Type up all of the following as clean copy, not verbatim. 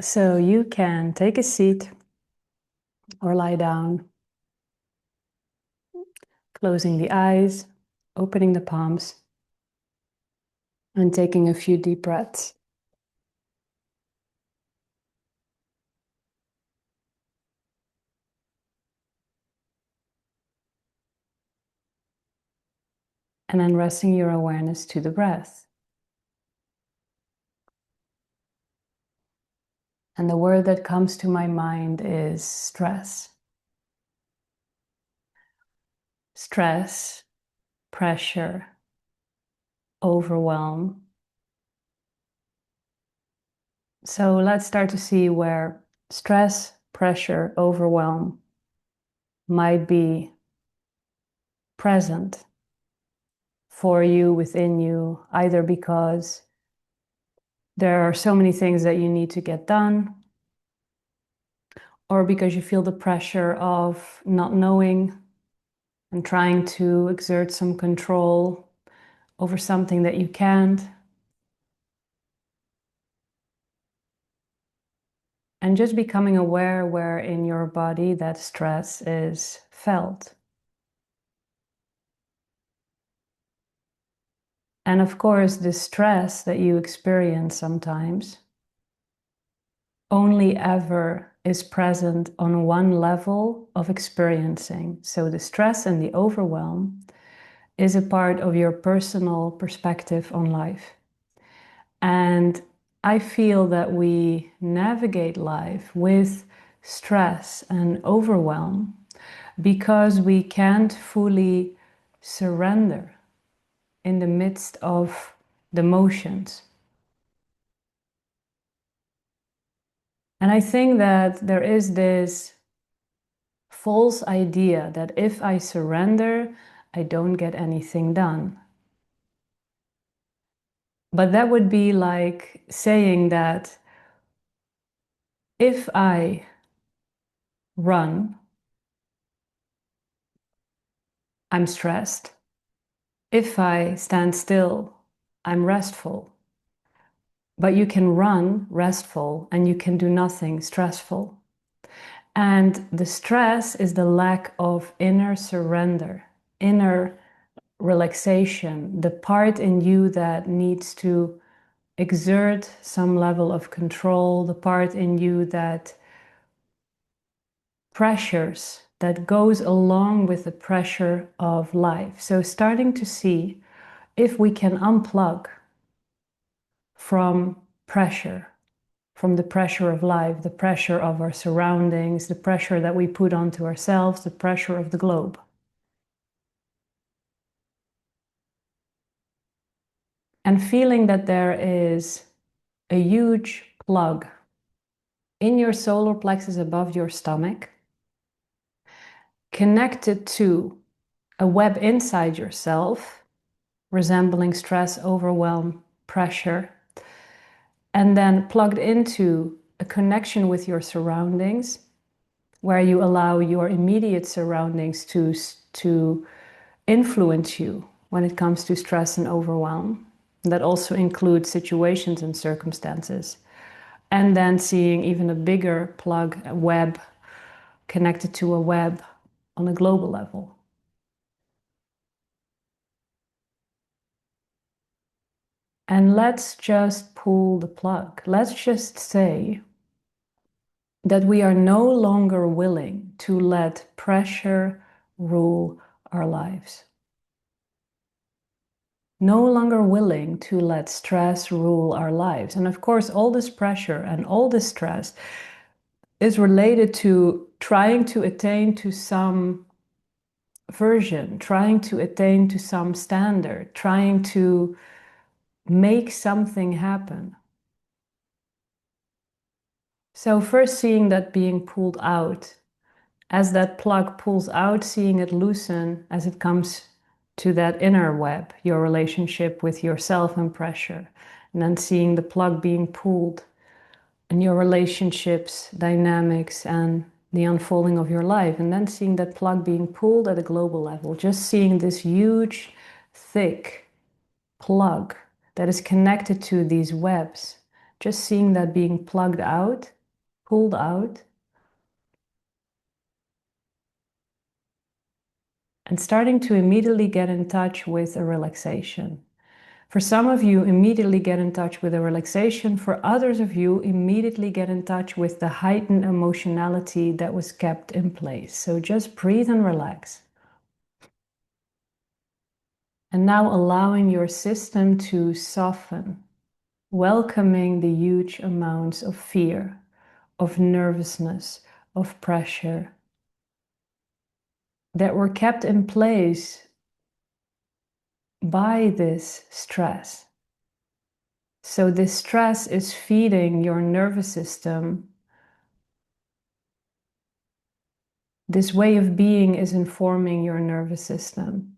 So you can take a seat or lie down, closing the eyes, opening the palms, and taking a few deep breaths. And then resting your awareness to the breath. And the word that comes to my mind is stress. Stress, pressure, overwhelm. So let's start to see where stress, pressure, overwhelm might be present for you, within you, either because there are so many things that you need to get done, or because you feel the pressure of not knowing and trying to exert some control over something that you can't. And just becoming aware where in your body that stress is felt. And of course, the stress that you experience sometimes only ever is present on one level of experiencing. So the stress and the overwhelm is a part of your personal perspective on life. And I feel that we navigate life with stress and overwhelm because we can't fully surrender in the midst of the motions. And I think that there is this false idea that if I surrender, I don't get anything done. But that would be like saying that if I run, I'm stressed. If I stand still, I'm restful. But you can run restful and you can do nothing stressful. And the stress is the lack of inner surrender, inner relaxation, the part in you that needs to exert some level of control, the part in you that pressures, that goes along with the pressure of life. So starting to see if we can unplug from pressure, from the pressure of life, the pressure of our surroundings, the pressure that we put onto ourselves, the pressure of the globe. And feeling that there is a huge plug in your solar plexus above your stomach, connected to a web inside yourself, resembling stress, overwhelm, pressure, and then plugged into a connection with your surroundings, where you allow your immediate surroundings to influence you when it comes to stress and overwhelm. That also includes situations and circumstances. And then seeing even a bigger plug, a web, connected to a web on a global level. And let's just pull the plug. Let's just say that we are no longer willing to let pressure rule our lives. No longer willing to let stress rule our lives. And of course, all this pressure and all this stress is related to trying to attain to some version, trying to attain to some standard, trying to make something happen. So first seeing that being pulled out, as that plug pulls out, seeing it loosen as it comes to that inner web, your relationship with yourself and pressure, and then seeing the plug being pulled in your relationships, dynamics, and the unfolding of your life, and then seeing that plug being pulled at a global level, just seeing this huge, thick plug that is connected to these webs Just seeing that being plugged out, pulled out, and starting to immediately get in touch with a relaxation. For some of you, immediately get in touch with a relaxation. For others of you, immediately get in touch with the heightened emotionality that was kept in place. So just breathe and relax. And now allowing your system to soften, welcoming the huge amounts of fear, of nervousness, of pressure that were kept in place by this stress. So this stress is feeding your nervous system. This way of being is informing your nervous system.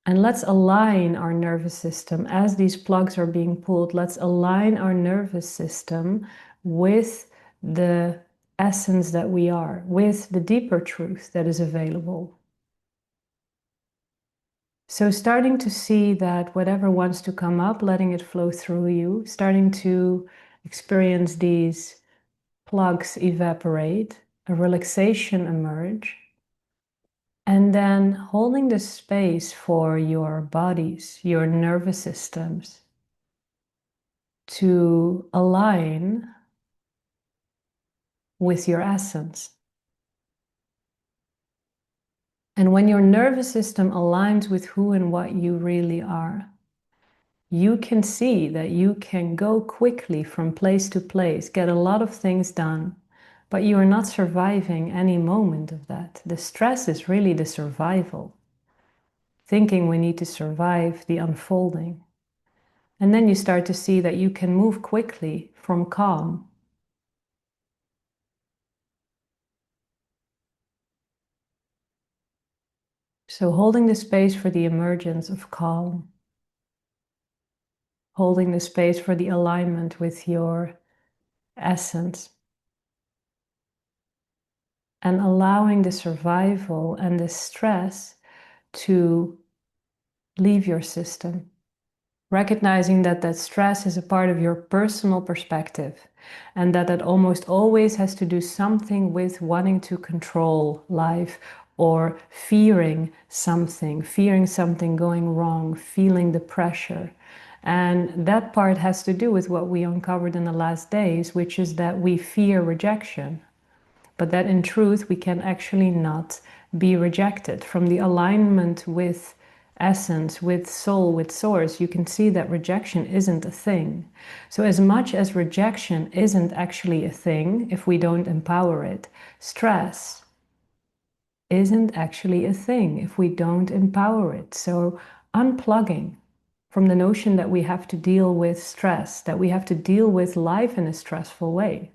And let's align our nervous system as these plugs are being pulled. Let's align our nervous system with the essence that we are, with the deeper truth that is available. So starting to see that whatever wants to come up, letting it flow through you, starting to experience these plugs evaporate, a relaxation emerge, and then holding the space for your bodies, your nervous systems to align with your essence. And when your nervous system aligns with who and what you really are, you can see that you can go quickly from place to place, get a lot of things done, but you are not surviving any moment of that. The stress is really the survival. Thinking we need to survive the unfolding. And then you start to see that you can move quickly from calm. So holding the space for the emergence of calm. Holding the space for the alignment with your essence. And allowing the survival and the stress to leave your system. Recognizing that that stress is a part of your personal perspective and that that almost always has to do something with wanting to control life or fearing something going wrong, feeling the pressure. And that part has to do with what we uncovered in the last days, which is that we fear rejection. But that in truth, we can actually not be rejected. From the alignment with essence, with soul, with source, you can see that rejection isn't a thing. So as much as rejection isn't actually a thing, if we don't empower it, stress isn't actually a thing if we don't empower it. So unplugging from the notion that we have to deal with stress, that we have to deal with life in a stressful way.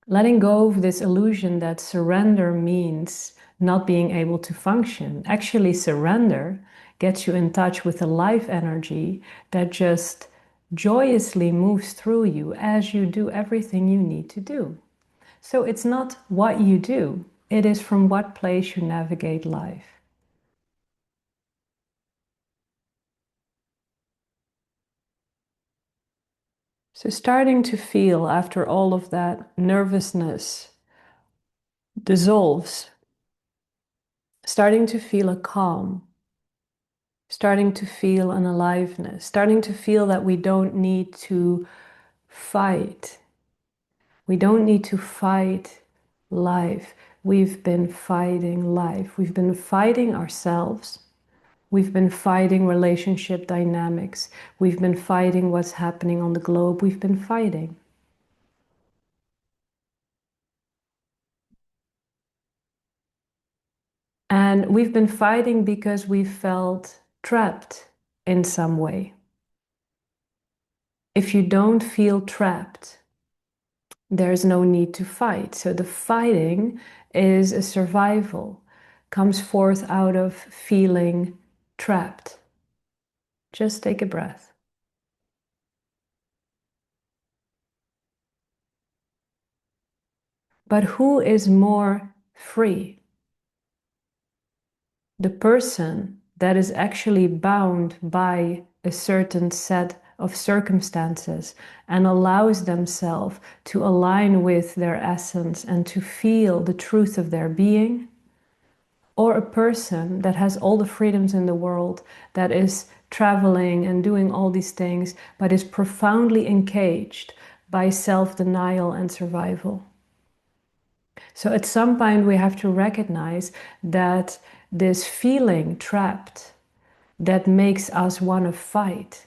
Letting go of this illusion that surrender means not being able to function. Actually, surrender gets you in touch with a life energy that just joyously moves through you as you do everything you need to do. So it's not what you do, it is from what place you navigate life. So starting to feel after all of that nervousness dissolves, starting to feel a calm, starting to feel an aliveness, starting to feel that we don't need to fight. We don't need to fight life. We've been fighting life. We've been fighting ourselves. We've been fighting relationship dynamics. We've been fighting what's happening on the globe. We've been fighting. And we've been fighting because we felt trapped in some way. If you don't feel trapped, there's no need to fight. So the fighting is a survival, comes forth out of feeling trapped. Just take a breath. But who is more free? The person that is actually bound by a certain set of circumstances and allows themselves to align with their essence and to feel the truth of their being, or a person that has all the freedoms in the world, that is traveling and doing all these things, but is profoundly encaged by self-denial and survival. So at some point we have to recognize that this feeling trapped that makes us want to fight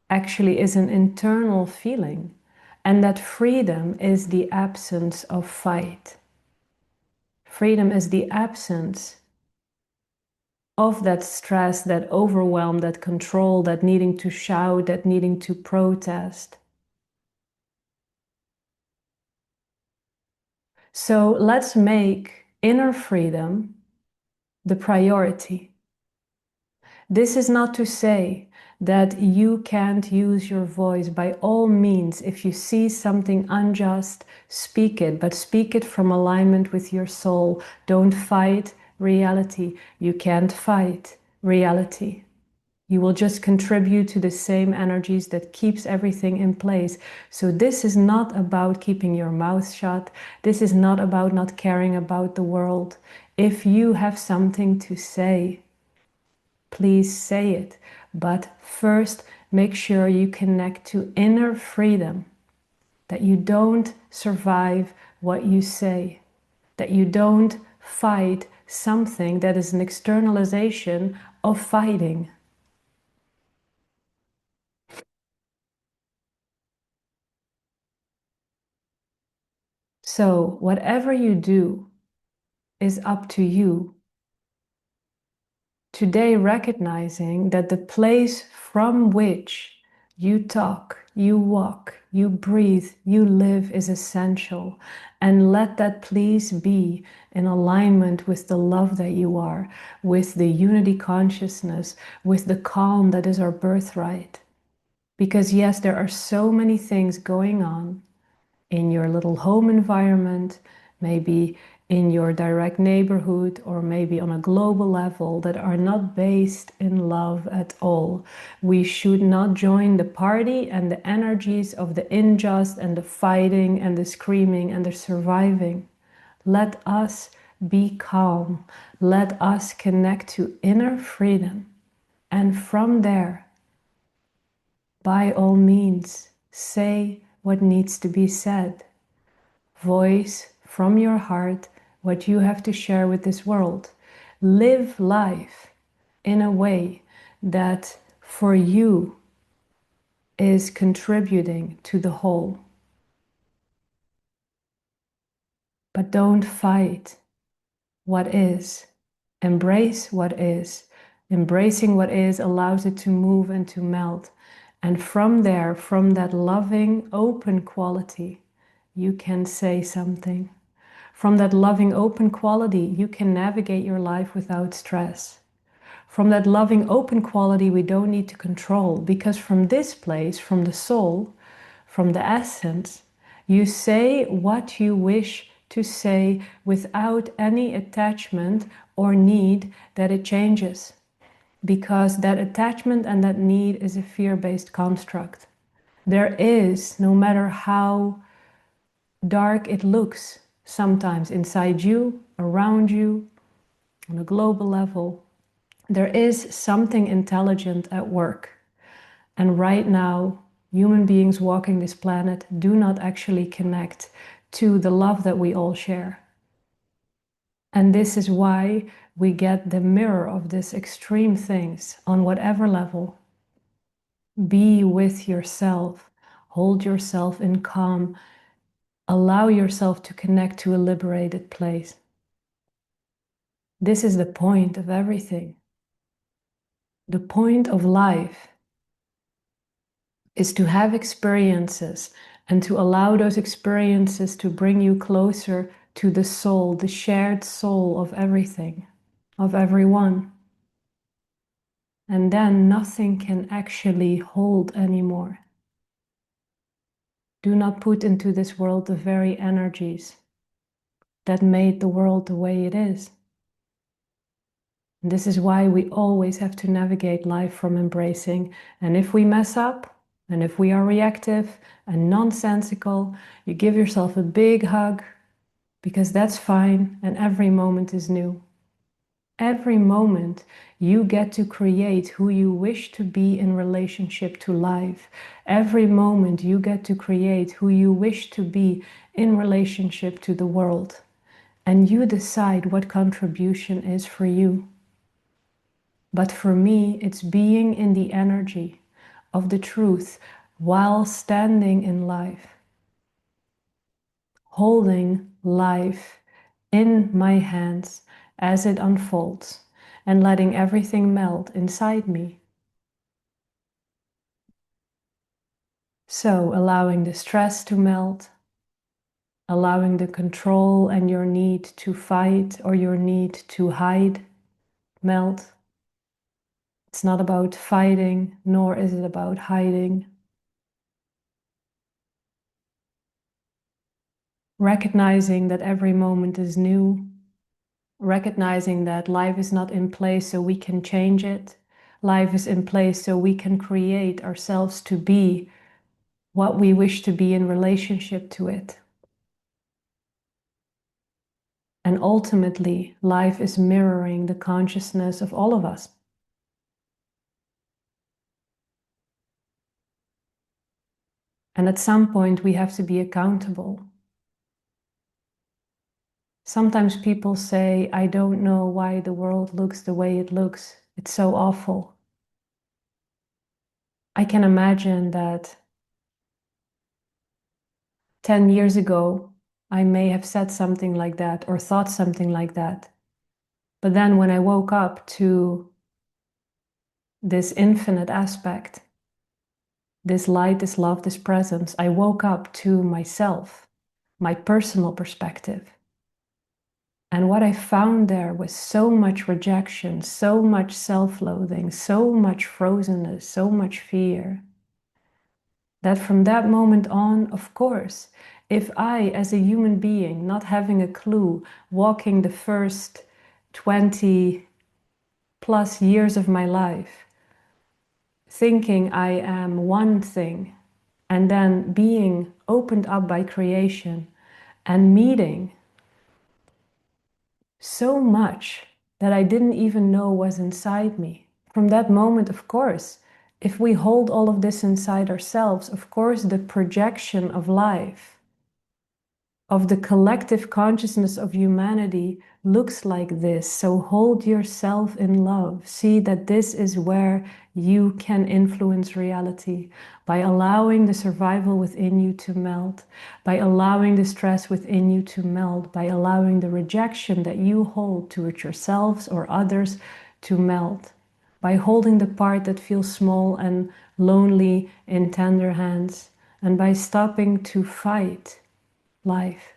actually is an internal feeling, and that freedom is the absence of fight. Freedom is the absence of that stress, that overwhelm, that control, that needing to shout, that needing to protest. So let's make inner freedom the priority. This is not to say that you can't use your voice. By all means, if you see something unjust, speak it, but speak it from alignment with your soul. Don't fight reality. You can't fight reality. You will just contribute to the same energies that keeps everything in place. So this is not about keeping your mouth shut. This is not about not caring about the world. If you have something to say, please say it. But first, make sure you connect to inner freedom, that you don't survive what you say, that you don't fight something that is an externalization of fighting. So whatever you do is up to you. Today, recognizing that the place from which you talk, you walk, you breathe, you live is essential. And let that please be in alignment with the love that you are, with the unity consciousness, with the calm that is our birthright. Because yes, there are so many things going on in your little home environment, maybe in your direct neighborhood, or maybe on a global level, that are not based in love at all. We should not join the party and the energies of the unjust and the fighting and the screaming and the surviving. Let us be calm. Let us connect to inner freedom. And from there, by all means, say what needs to be said. Voice from your heart what you have to share with this world. Live life in a way that for you is contributing to the whole. But don't fight what is. Embrace what is. Embracing what is allows it to move and to melt. And from there, from that loving, open quality, you can say something. From that loving, open quality, you can navigate your life without stress. From that loving, open quality, we don't need to control, because from this place, from the soul, from the essence, you say what you wish to say without any attachment or need that it changes. Because that attachment and that need is a fear-based construct. There is, no matter how dark it looks, sometimes inside you, around you, on a global level, there is something intelligent at work. And right now, human beings walking this planet do not actually connect to the love that we all share. And this is why we get the mirror of these extreme things on whatever level. Be with yourself, hold yourself in calm, allow yourself to connect to a liberated place. This is the point of everything. The point of life is to have experiences and to allow those experiences to bring you closer to the soul, the shared soul of everything, of everyone. And then nothing can actually hold anymore. Do not put into this world the very energies that made the world the way it is. This is why we always have to navigate life from embracing. And if we mess up, and if we are reactive and nonsensical, you give yourself a big hug because that's fine and every moment is new. Every moment you get to create who you wish to be in relationship to life. Every moment you get to create who you wish to be in relationship to the world. And you decide what contribution is for you. But for me, it's being in the energy of the truth while standing in life, holding life in my hands as it unfolds and letting everything melt inside me. So allowing the stress to melt, allowing the control and your need to fight or your need to hide melt. It's not about fighting, nor is it about hiding. Recognizing that every moment is new, recognizing that life is not in place so we can change it. Life is in place so we can create ourselves to be what we wish to be in relationship to it. And ultimately, life is mirroring the consciousness of all of us. And at some point, we have to be accountable. Sometimes people say, I don't know why the world looks the way it looks. It's so awful. I can imagine that 10 years ago, I may have said something like that or thought something like that. But then when I woke up to this infinite aspect, this light, this love, this presence, I woke up to myself, my personal perspective. And what I found there was so much rejection, so much self-loathing, so much frozenness, so much fear, that from that moment on, of course, if I, as a human being, not having a clue, walking the first 20 plus years of my life, thinking I am one thing, and then being opened up by creation and meeting so much that I didn't even know was inside me. From that moment, of course, if we hold all of this inside ourselves, of course, the projection of life, of the collective consciousness of humanity looks like this. So hold yourself in love. See that this is where you can influence reality by allowing the survival within you to melt, by allowing the stress within you to melt, by allowing the rejection that you hold towards yourselves or others to melt, by holding the part that feels small and lonely in tender hands, and by stopping to fight life.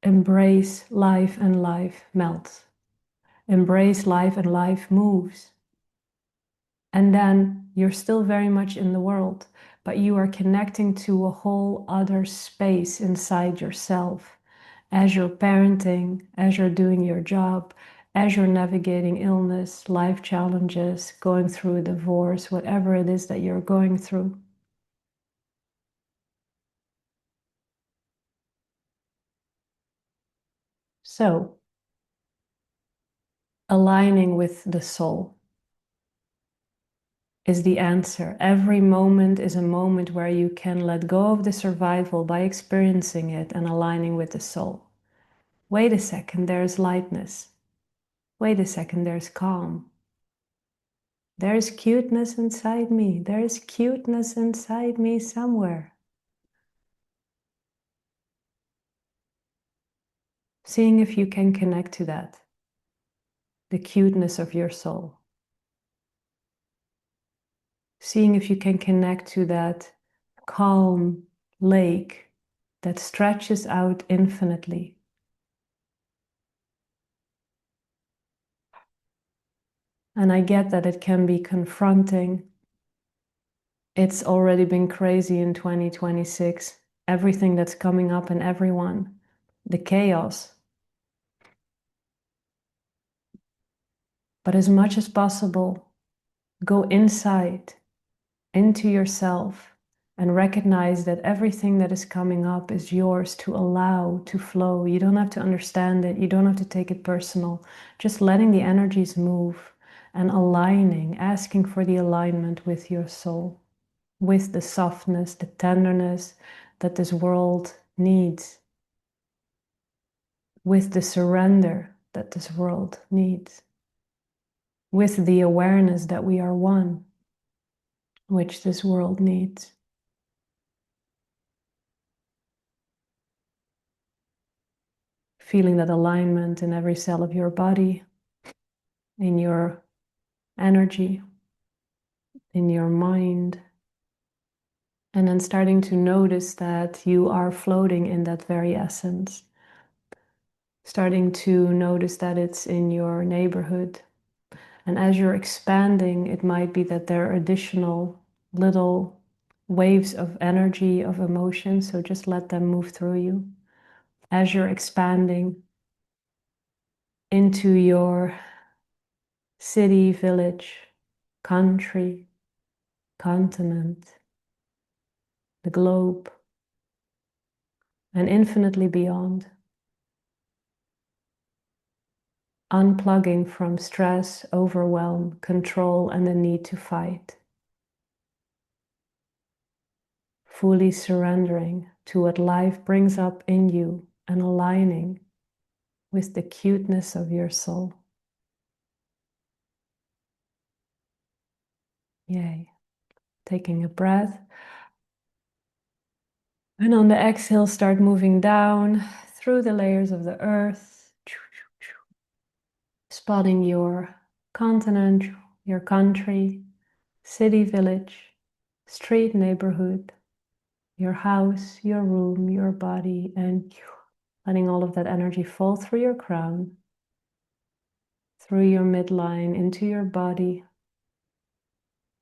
Embrace life and life melts. Embrace life and life moves. And then you're still very much in the world, but you are connecting to a whole other space inside yourself. As you're parenting, as you're doing your job, as you're navigating illness, life challenges, going through a divorce, whatever it is that you're going through. So, aligning with the soul is the answer. Every moment is a moment where you can let go of the survival by experiencing it and aligning with the soul. Wait a second, there's lightness. Wait a second, there's calm. There's cuteness inside me. There's cuteness inside me somewhere. Seeing if you can connect to that, the cuteness of your soul. Seeing if you can connect to that calm lake that stretches out infinitely. And I get that it can be confronting. It's already been crazy in 2026. Everything that's coming up and everyone, the chaos. But as much as possible, go inside, into yourself, and recognize that everything that is coming up is yours to allow to flow. You don't have to understand it. You don't have to take it personal. Just letting the energies move and aligning, asking for the alignment with your soul, with the softness, the tenderness that this world needs, with the surrender that this world needs, with the awareness that we are one, which this world needs. Feeling that alignment in every cell of your body, in your energy, in your mind. And then starting to notice that you are floating in that very essence. Starting to notice that it's in your neighborhood. And as you're expanding, it might be that there are additional little waves of energy, of emotion. So just let them move through you. As you're expanding into your city, village, country, continent, the globe, and infinitely beyond. Unplugging from stress, overwhelm, control, and the need to fight. Fully surrendering to what life brings up in you and aligning with the cuteness of your soul. Yay. Taking a breath. And on the exhale, start moving down through the layers of the earth, spotting your continent, your country, city, village, street, neighborhood, your house, your room, your body, and letting all of that energy fall through your crown, through your midline, into your body,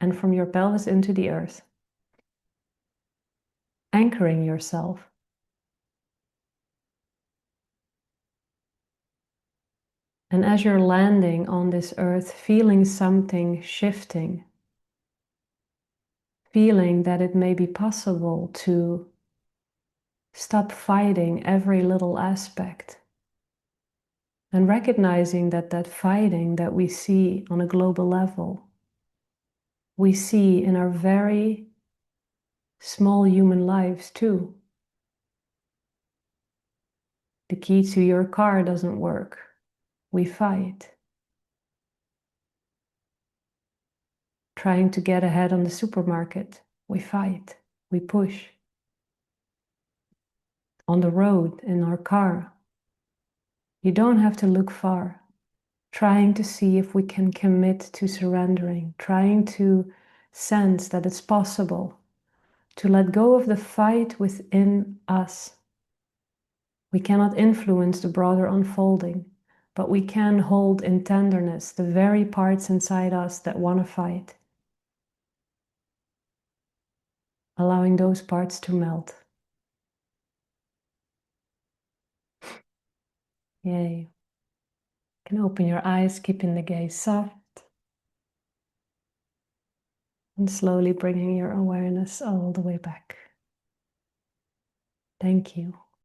and from your pelvis into the earth. Anchoring yourself. And as you're landing on this earth, feeling something shifting, feeling that it may be possible to stop fighting every little aspect, and recognizing that that fighting that we see on a global level, we see in our very small human lives too. The key to your car doesn't work. We fight. Trying to get ahead on the supermarket. We fight. We push. On the road, in our car. You don't have to look far. Trying to see if we can commit to surrendering. Trying to sense that it's possible to let go of the fight within us. We cannot influence the broader unfolding, but we can hold in tenderness the very parts inside us that want to fight, allowing those parts to melt. Yay. You can open your eyes, keeping the gaze soft, and slowly bringing your awareness all the way back. Thank you.